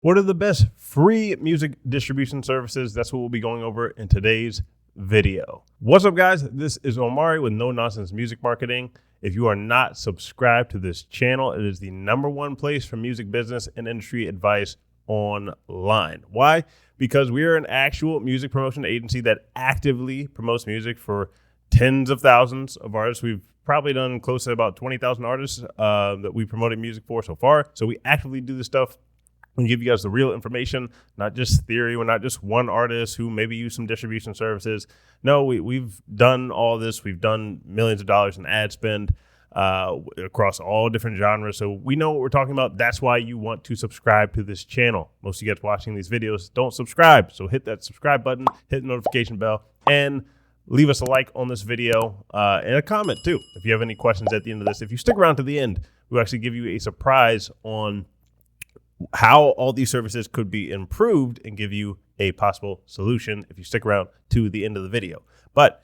What are the best free music distribution services? That's what we'll be going over in today's video. What's up, guys? This is Omari with No Nonsense Music Marketing. If you are not subscribed to this channel, it is the #1 place for music business and industry advice online. Why? Because we are an actual music promotion agency that actively promotes music for tens of thousands of artists. We've probably done close to about 20,000 artists that we promoted music for so far. So we actively do this stuff and give you guys the real information, not just theory. We're not just one artist who maybe use some distribution services. No, we've done all this. We've done millions of dollars in ad spend across all different genres. So we know what we're talking about. That's why you want to subscribe to this channel. Most of you guys watching these videos don't subscribe. So hit that subscribe button, hit the notification bell, and leave us a like on this video and a comment too. If you have any questions at the end of this, if you stick around to the end, we'll actually give you a surprise on how all these services could be improved and give you a possible solution if you stick around to the end of the video. But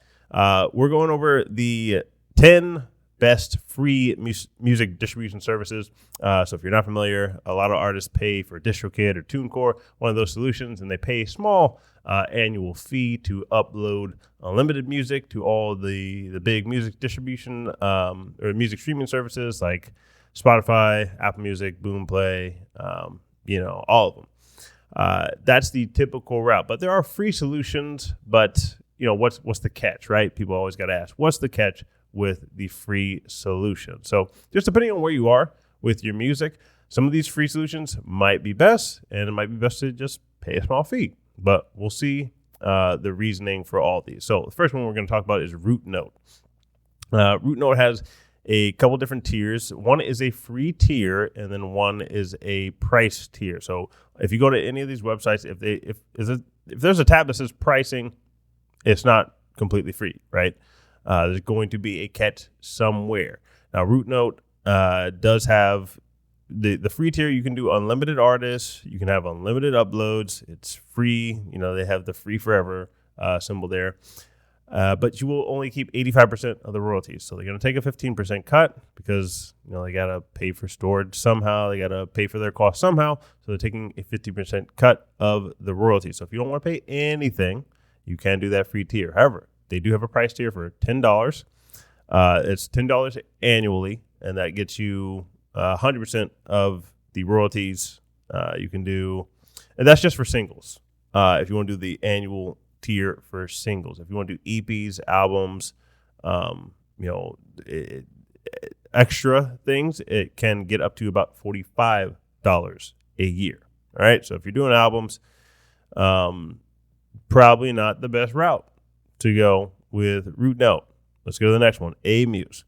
we're going over the 10 best free music distribution services. So if you're not familiar, a lot of artists pay for DistroKid or TuneCore, one of those solutions, and they pay a small annual fee to upload unlimited music to all the big music distribution or music streaming services like Spotify, Apple Music, Boomplay, all of them. That's the typical route. But there are free solutions. But what's the catch, right? People always got to ask, what's the catch with the free solution? So just depending on where you are with your music, some of these free solutions might be best, and it might be best to just pay a small fee. But we'll see the reasoning for all these. So the first one we're going to talk about is Routenote. Routenote has a couple different tiers. One is a free tier, and then one is a price tier. So if you go to any of these websites, if there's a tab that says pricing, it's not completely free, right? There's going to be a catch somewhere. Now, Routenote does have the free tier. You can do unlimited artists. You can have unlimited uploads. It's free. They have the free forever symbol there. But you will only keep 85% of the royalties. So they're going to take a 15% cut because, they got to pay for storage somehow. They got to pay for their costs somehow. So they're taking a 50% cut of the royalties. So if you don't want to pay anything, you can do that free tier. However, they do have a price tier for $10. It's $10 annually, and that gets you 100% of the royalties you can do. And that's just for singles. If you want to do the annual tier for singles. If you want to do EPs, albums, extra things, it can get up to about $45 a year. All right. So if you're doing albums, probably not the best route to go with Routenote. Let's go to the next one. Amuse.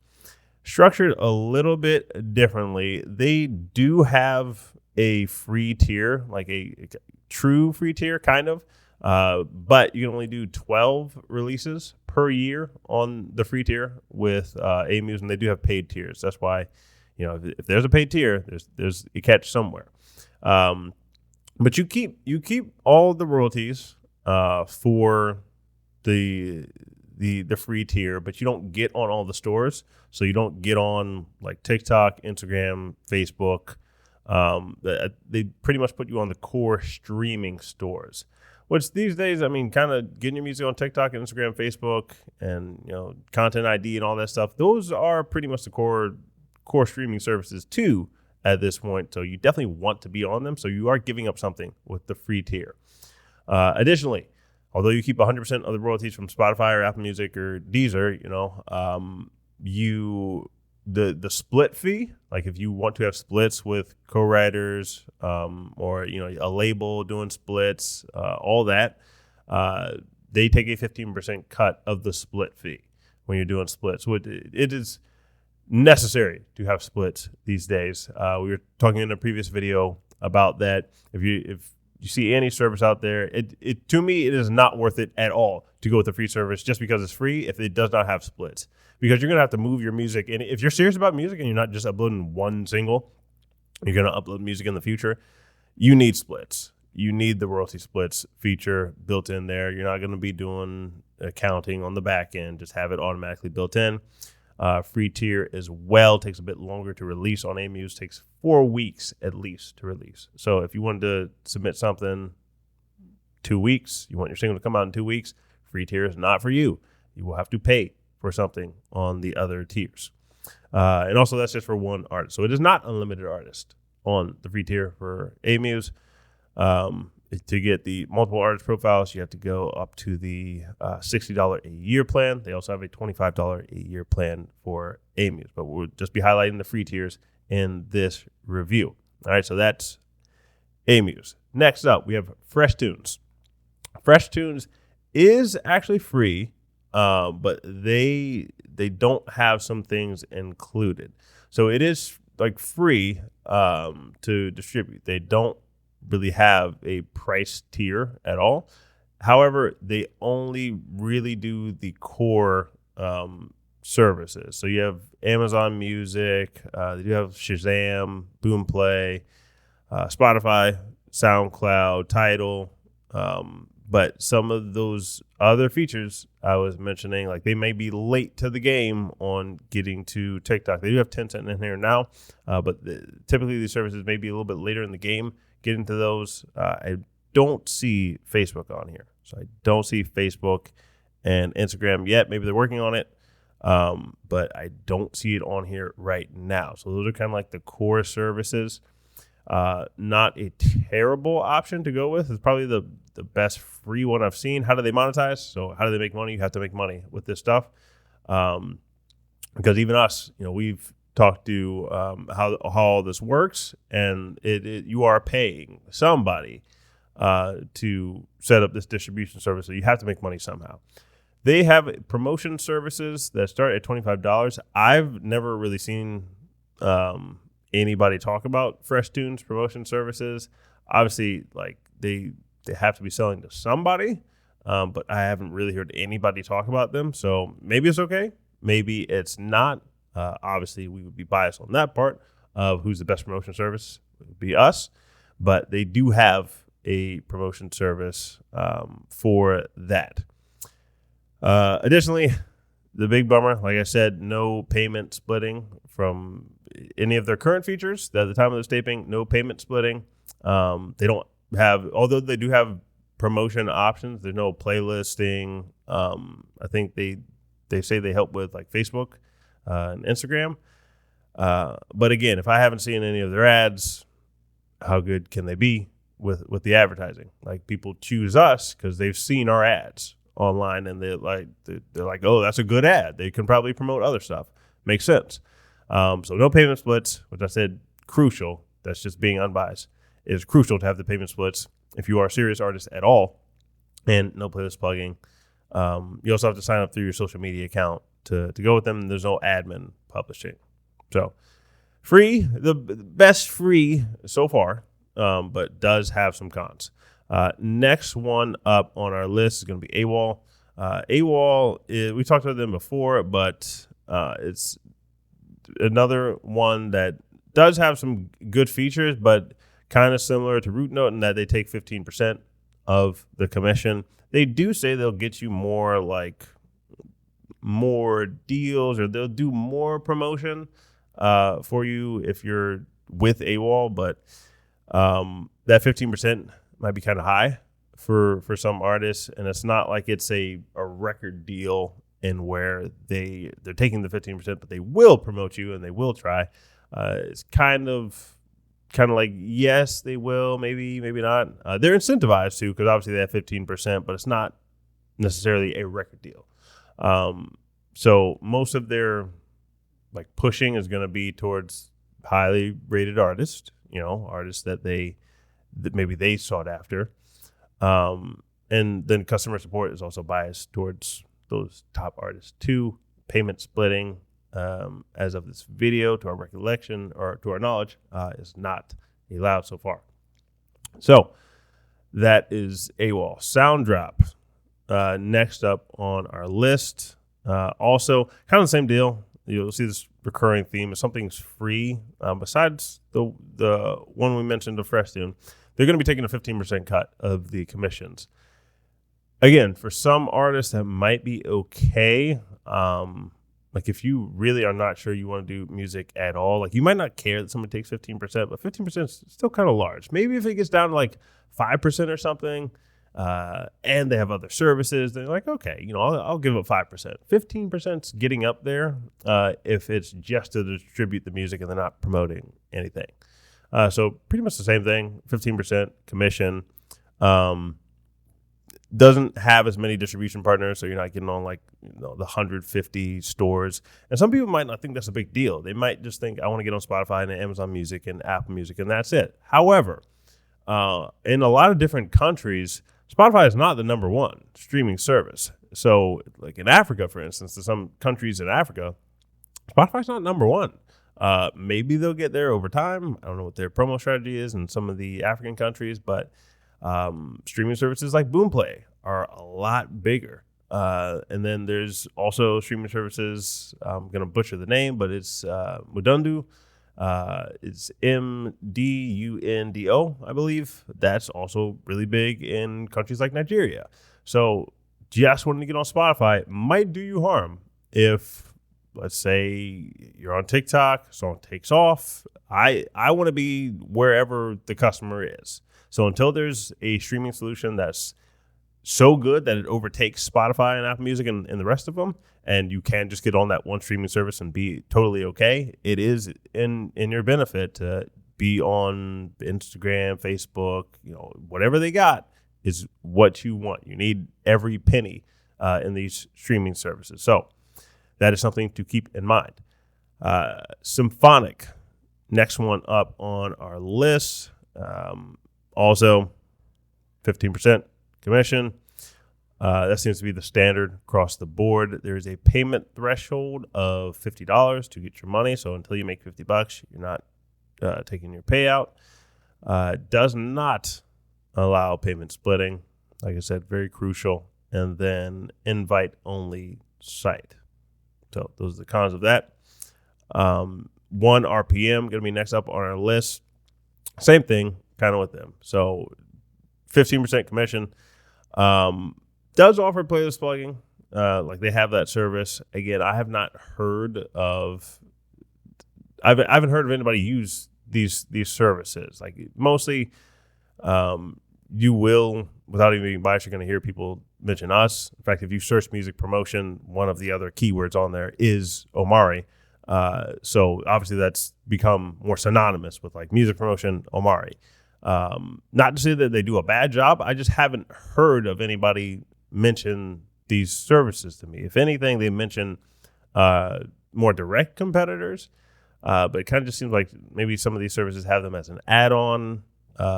Structured a little bit differently. They do have a free tier, like a true free tier, kind of. But you can only do 12 releases per year on the free tier with Amuse, and they do have paid tiers. That's why, if there's a paid tier, there's a catch somewhere. But you keep all the royalties for the free tier, but you don't get on all the stores. So you don't get on like TikTok, Instagram, Facebook. They pretty much put you on the core streaming stores. Which these days, kind of getting your music on TikTok, Instagram, Facebook, and Content ID and all that stuff. Those are pretty much the core streaming services too at this point. So you definitely want to be on them. So you are giving up something with the free tier. Additionally, although you keep 100% of the royalties from Spotify or Apple Music or Deezer, the split fee, like if you want to have splits with co-writers or a label doing splits, all that, they take a 15% cut of the split fee when you're doing splits. So it is necessary to have splits these days. We were talking in a previous video about that. If you see any service out there, to me, it is not worth it at all to go with a free service just because it's free if it does not have splits. Because you're going to have to move your music. And if you're serious about music and you're not just uploading one single, you're going to upload music in the future, you need splits. You need the royalty splits feature built in there. You're not going to be doing accounting on the back end. Just have it automatically built in. Free tier as well takes a bit longer to release on Amuse, takes 4 weeks at least to release. So if you wanted to submit something 2 weeks, you want your single to come out in 2 weeks, free tier is not for you. You will have to pay for something on the other tiers. And also that's just for one artist. So it is not unlimited artist on the free tier for Amuse. To get the multiple artist profiles, you have to go up to the $60 a year plan. They also have a $25 a year plan for Amuse, but we'll just be highlighting the free tiers in this review. All right, so that's Amuse. Next up, we have FreshTunes. FreshTunes is actually free, but they don't have some things included. So it is like free to distribute. They don't really have a price tier at all. However, they only really do the core services. So you have Amazon Music, they do have Shazam, Boomplay, Spotify, SoundCloud, Tidal, but some of those other features I was mentioning, like they may be late to the game on getting to TikTok. They do have Tencent in here now, but typically these services may be a little bit later in the game. Get into those. I don't see Facebook on here. So I don't see Facebook and Instagram yet. Maybe they're working on it, but I don't see it on here right now. So those are kind of like the core services. Not a terrible option to go with. It's probably the best free one I've seen. How do they monetize? So how do they make money? You have to make money with this stuff. Because even us, we've talked to how all this works, and you are paying somebody to set up this distribution service. So you have to make money somehow. They have promotion services that start at $25. I've never really seen anybody talk about FreshTunes promotion services. Obviously, like they have to be selling to somebody, but I haven't really heard anybody talk about them. So maybe it's okay, maybe it's not. Obviously, we would be biased on that part of who's the best promotion service. It would be us, but they do have a promotion service for that. Additionally, the big bummer, like I said, no payment splitting from any of their current features. At the time of this taping, no payment splitting. They don't have, although they do have promotion options, there's no playlisting. I think they say they help with like Facebook and Instagram. But again, if I haven't seen any of their ads, how good can they be with the advertising? Like people choose us because they've seen our ads online and they're like, oh, that's a good ad. They can probably promote other stuff. Makes sense. So no payment splits, which I said crucial. That's just being unbiased. It is crucial to have the payment splits if you are a serious artist at all, and no playlist plugging. You also have to sign up through your social media account to go with them. There's no admin publishing. So free, the best free so far, but does have some cons. Next one up on our list is going to be AWAL. AWAL, we talked about them before, but it's another one that does have some good features, but kind of similar to RootNote in that they take 15% of the commission. They do say they'll get you more deals, or they'll do more promotion for you if you're with AWAL, but that 15% might be kind of high for some artists, and it's not like it's a record deal in where they're taking the 15%, but they will promote you and they will try. It's kind of like, yes, they will, maybe not. They're incentivized to, because obviously they have 15%, but it's not necessarily a record deal. So most of their like pushing is going to be towards highly rated artists, artists that maybe they sought after. And then customer support is also biased towards those top artists too. Payment splitting, as of this video, to our recollection or to our knowledge, is not allowed so far. So that is AWAL. SoundDrop, next up on our list. Also, kind of the same deal. You'll see this recurring theme. If something's free, besides the one we mentioned, the FreshTune, they're going to be taking a 15% cut of the commissions. Again, for some artists, that might be okay. Like if you really are not sure you want to do music at all, like you might not care that somebody takes 15%, but 15% is still kind of large. Maybe if it gets down to like 5% or something, and they have other services, they're like, okay, I'll give up 5%. 15% is getting up there if it's just to distribute the music and they're not promoting anything. So pretty much the same thing, 15% commission. Doesn't have as many distribution partners, so you're not getting on like the 150 stores. And some people might not think that's a big deal. They might just think, I want to get on Spotify and Amazon Music and Apple Music, and that's it. However, in a lot of different countries, Spotify is not the number one streaming service. So like in Africa, for instance, in some countries in Africa, Spotify's not number one. Maybe they'll get there over time. I don't know what their promo strategy is in some of the African countries, but streaming services like Boomplay are a lot bigger. And then there's also streaming services. I'm going to butcher the name, but it's Mudundu. It's MDUNDO, I believe. That's also really big in countries like Nigeria. So just wanting to get on Spotify might do you harm if, let's say, you're on TikTok, song takes off. I want to be wherever the customer is. So until there's a streaming solution that's so good that it overtakes Spotify and Apple Music and the rest of them, and you can just get on that one streaming service and be totally okay, it is in your benefit to be on Instagram, Facebook, whatever they got is what you want. You need every penny in these streaming services. So that is something to keep in mind. Symphonic, next one up on our list. Also, 15% commission. That seems to be the standard across the board. There is a payment threshold of $50 to get your money. So until you make $50, you're not taking your payout. Does not allow payment splitting. Like I said, very crucial. And then invite-only site. So those are the cons of that. OneRPM going to be next up on our list. Same thing, kind of with them. So 15% commission. Does offer playlist plugging. Like they have that service. Again, I have not heard of. I haven't heard of anybody use these services. Like mostly, you will, without even being biased, you're going to hear people mention us. In fact, if you search music promotion, one of the other keywords on there is Omari. So obviously that's become more synonymous with like music promotion, Omari. Not to say that they do a bad job. I just haven't heard of anybody mention these services to me. If anything, they mention more direct competitors. But it kind of just seems like maybe some of these services have them as an add-on.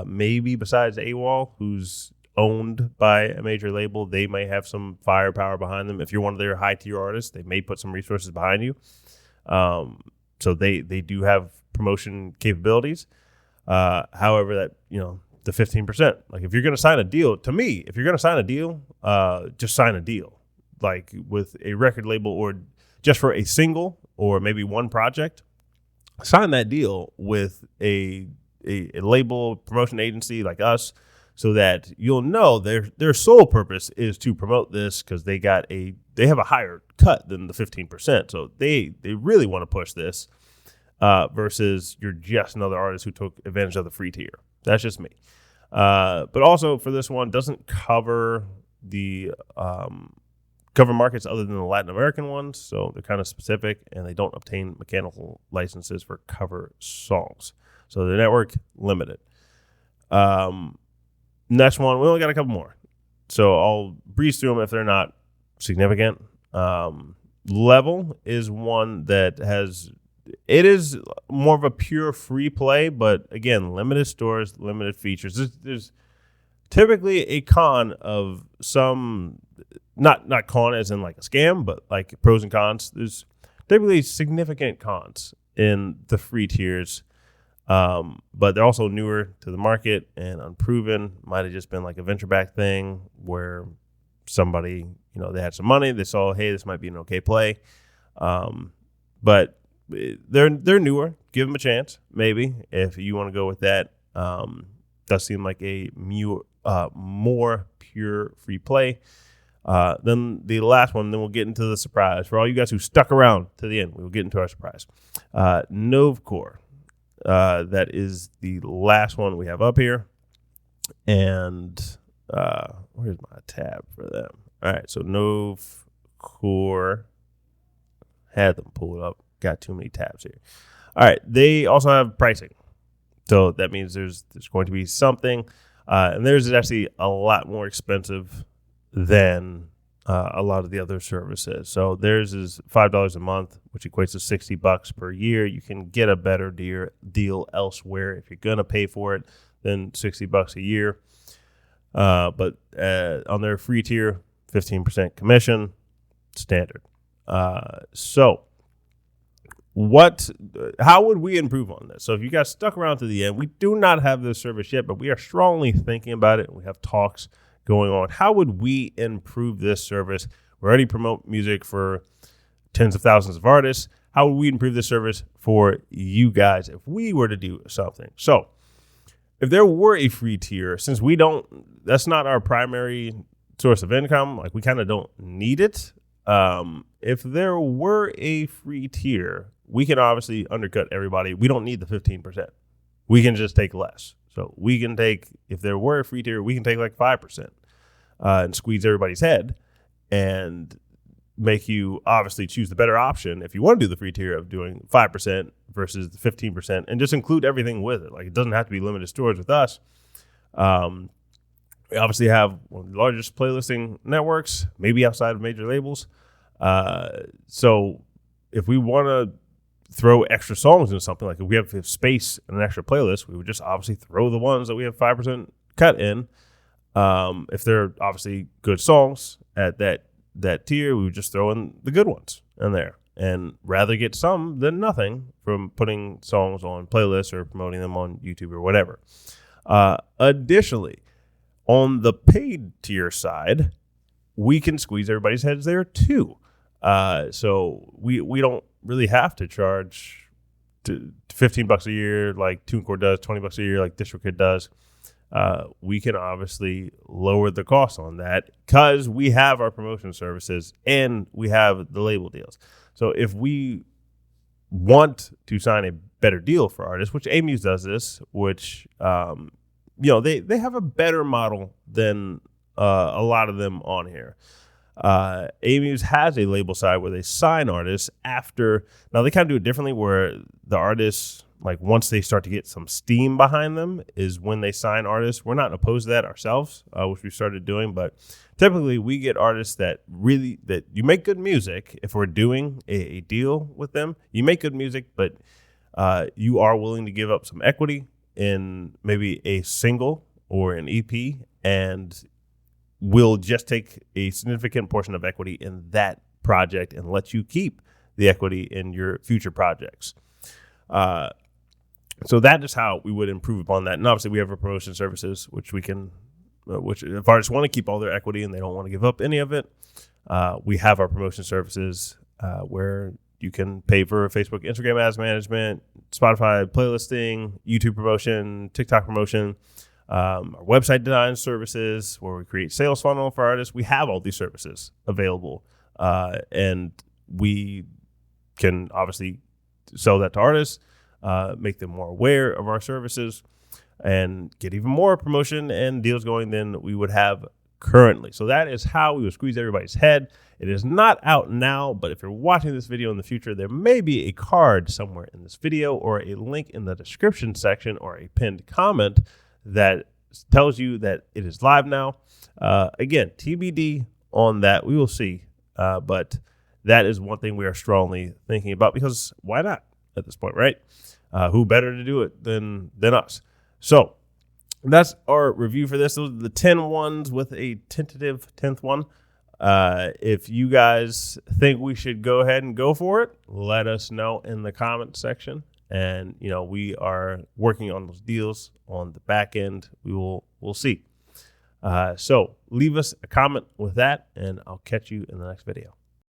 Maybe besides AWAL, who's owned by a major label, they may have some firepower behind them. If you're one of their high-tier artists, they may put some resources behind you. So they do have promotion capabilities. However, that, the 15%, like if you're going to sign a deal, to me, if you're going to sign a deal, just sign a deal like with a record label or just for a single or maybe one project, sign that deal with a label promotion agency like us so that you'll know their sole purpose is to promote this because they have a higher cut than the 15%. So they really want to push this versus you're just another artist who took advantage of the free tier. That's just me. But also for this one, doesn't cover the cover markets other than the Latin American ones. So they're kind of specific and they don't obtain mechanical licenses for cover songs. So the network limited. Next one, we only got a couple more. So I'll breeze through them if they're not significant. Level is one that it is more of a pure free play, but again, limited stores, limited features. There's typically a con of some, not con as in like a scam, but like pros and cons. There's typically significant cons in the free tiers, but they're also newer to the market and unproven. Might have just been like a venture-backed thing where somebody, they had some money, they saw, hey, this might be an okay play, but they're newer. Give them a chance, maybe, if you want to go with that. Does seem like a more pure free play. Then the last one, then we'll get into the surprise. For all you guys who stuck around to the end, we will get into our surprise. Novecore. That is the last one we have up here. And where's my tab for them? All right, so Novecore. Had them pulled up. Got too many tabs here. All right, they also have pricing. So that means there's going to be something. And theirs is actually a lot more expensive than a lot of the other services. So theirs is $5 a month, which equates to $60 per year. You can get a better deal elsewhere if you're going to pay for it than $60 a year. But on their free tier, 15% commission, standard. So how would we improve on this? So if you guys stuck around to the end, we do not have this service yet, but we are strongly thinking about it. We have talks going on. How would we improve this service? We already promote music for tens of thousands of artists. How would we improve this service for you guys if we were to do something? So if there were a free tier, since that's not our primary source of income, like we kind of don't need it. If there were a free tier, we can obviously undercut everybody. We don't need the 15%. We can just take less. So we can take, if there were a free tier, we can take like 5% and squeeze everybody's head and make you obviously choose the better option if you want to do the free tier of doing 5% versus the 15% and just include everything with it. Like it doesn't have to be limited storage with us. We obviously have one of the largest playlisting networks, maybe outside of major labels. So if we want to throw extra songs into something, like if we have space in an extra playlist, we would just obviously throw the ones that we have 5% cut in. If they're obviously good songs at that tier, we would just throw in the good ones in there and rather get some than nothing from putting songs on playlists or promoting them on YouTube or whatever. Additionally, on the paid tier side, we can squeeze everybody's heads there too. So we don't really have to charge $15 a year like TuneCore does, $20 a year like DistroKid does. We can obviously lower the cost on that because we have our promotion services and we have the label deals. So if we want to sign a better deal for artists, which Amuse does this, which they have a better model than a lot of them on here. Amuse has a label side where they sign artists after. Now they kind of do it differently, where the artists, like once they start to get some steam behind them, is when they sign artists. We're not opposed to that ourselves, which we started doing, but typically we get artists that you make good music. If we're doing a deal with them, you make good music, but you are willing to give up some equity in maybe a single or an EP, and we'll just take a significant portion of equity in that project and let you keep the equity in your future projects. So that is how we would improve upon that. And obviously we have our promotion services, which we can, which if artists want to keep all their equity and they don't want to give up any of it, we have our promotion services where you can pay for Facebook, Instagram ads management, Spotify playlisting, YouTube promotion, TikTok promotion, our website design services where we create sales funnel for artists. We have all these services available, and we can obviously sell that to artists, make them more aware of our services, and get even more promotion and deals going than we would have currently. So that is how we will squeeze everybody's head. It is not out now, but if you're watching this video in the future, there may be a card somewhere in this video or a link in the description section or a pinned comment that tells you that it is live now. Again, TBD on that. We will see. But that is one thing we are strongly thinking about, because why not at this point, right? Who better to do it than us? So that's our review for this. Those are the 10 ones with a tentative 10th one. If you guys think we should go ahead and go for it, let us know in the comment section. And, we are working on those deals on the back end. We'll see. So leave us a comment with that, and I'll catch you in the next video.